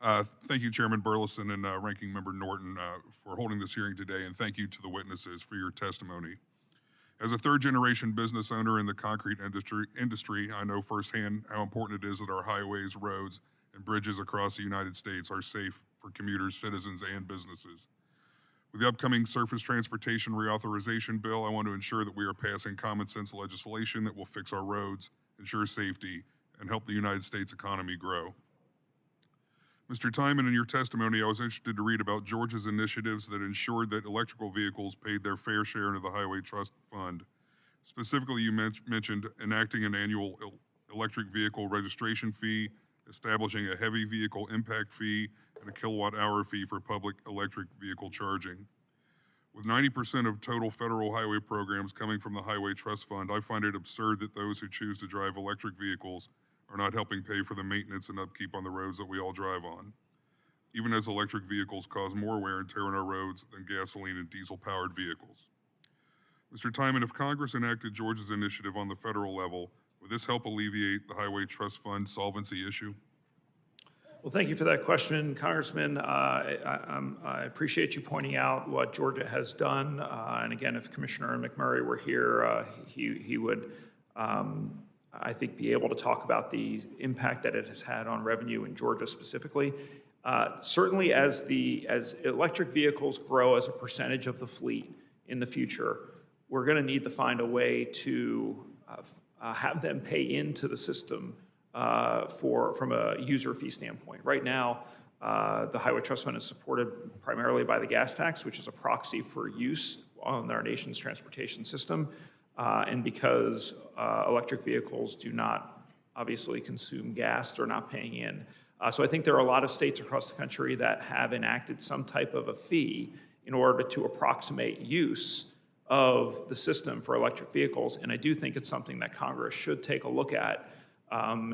Thank you, Chairman Burleson and Ranking Member Norton, for holding this hearing today, and thank you to the witnesses for your testimony. As a third-generation business owner in the concrete industry, I know firsthand how important it is that our highways, roads, and bridges across the United States are safe for commuters, citizens, and businesses. With the upcoming Surface Transportation Reauthorization Bill, I want to ensure that we are passing common sense legislation that will fix our roads, ensure safety, and help the United States economy grow. Mr. Timon, in your testimony, I was interested to read about Georgia's initiatives that ensured that electrical vehicles paid their fair share into the Highway Trust Fund. Specifically, you mentioned enacting an annual electric vehicle registration fee, establishing a heavy vehicle impact fee, and a kilowatt-hour fee for public electric vehicle charging. With 90% of total federal highway programs coming from the Highway Trust Fund, I find it absurd that those who choose to drive electric vehicles are not helping pay for the maintenance and upkeep on the roads that we all drive on, even as electric vehicles cause more wear and tear on our roads than gasoline and diesel-powered vehicles. Mr. Timon, if Congress enacted Georgia's initiative on the federal level, would this help alleviate the Highway Trust Fund solvency issue? Well, thank you for that question, Congressman. I appreciate you pointing out what Georgia has done. And again, if Commissioner McMurray were here, he would, I think, be able to talk about the impact that it has had on revenue in Georgia specifically. Certainly, as electric vehicles grow as a percentage of the fleet in the future, we're going to need to find a way to have them pay into the system from a user fee standpoint. Right now, the Highway Trust Fund is supported primarily by the gas tax, which is a proxy for use on our nation's transportation system. And because electric vehicles do not obviously consume gas, they're not paying in. So I think there are a lot of states across the country that have enacted some type of a fee in order to approximate use of the system for electric vehicles. And I do think it's something that Congress should take a look at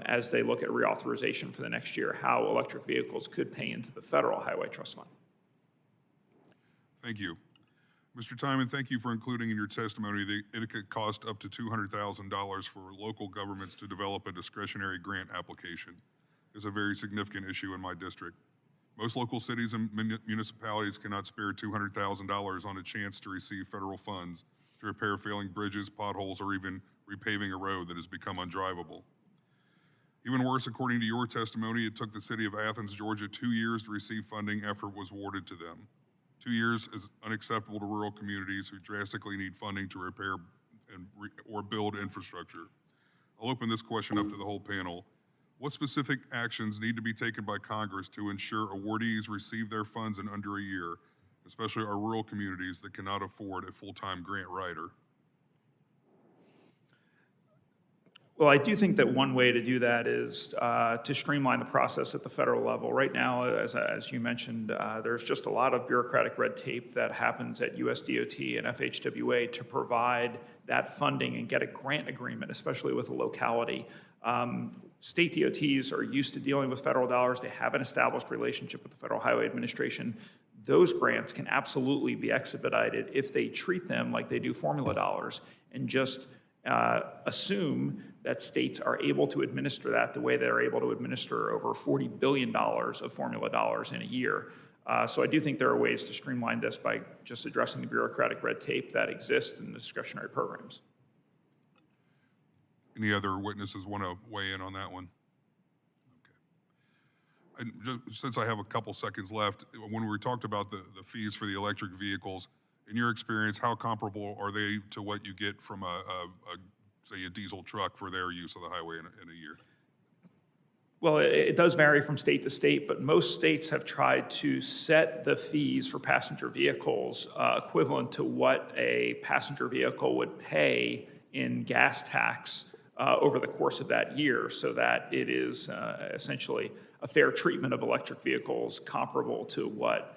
as they look at reauthorization for the next year, how electric vehicles could pay into the federal Highway Trust Fund. Thank you. Mr. Timon, thank you for including in your testimony that it could cost up to $200,000 for local governments to develop a discretionary grant application. It's a very significant issue in my district. Most local cities and municipalities cannot spare $200,000 on a chance to receive federal funds to repair failing bridges, potholes, or even repaving a road that has become undrivable. Even worse, according to your testimony, it took the city of Athens, Georgia, 2 years to receive funding after it was awarded to them. 2 years is unacceptable to rural communities who drastically need funding to repair or build infrastructure. I'll open this question up to the whole panel. What specific actions need to be taken by Congress to ensure awardees receive their funds in under a year, especially our rural communities that cannot afford a full-time grant writer? Well, I do think that one way to do that is to streamline the process at the federal level. Right now, as you mentioned, there's just a lot of bureaucratic red tape that happens at USDOT and FHWA to provide that funding and get a grant agreement, especially with a locality. State DOTs are used to dealing with federal dollars. They have an established relationship with the Federal Highway Administration. Those grants can absolutely be expedited if they treat them like they do formula dollars and just assume that states are able to administer that the way they're able to administer over $40 billion of formula dollars in a year. So I do think there are ways to streamline this by just addressing the bureaucratic red tape that exists in the discretionary programs. Any other witnesses want to weigh in on that one? Okay. And just, since I have a couple seconds left, when we talked about the fees for the electric vehicles, in your experience, how comparable are they to what you get from say, a diesel truck for their use of the highway in a year? Well, it does vary from state to state, but most states have tried to set the fees for passenger vehicles equivalent to what a passenger vehicle would pay in gas tax over the course of that year, so that it is essentially a fair treatment of electric vehicles comparable to what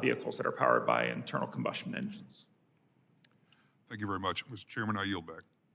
vehicles that are powered by internal combustion engines. Thank you very much. Mr. Chairman, I yield back.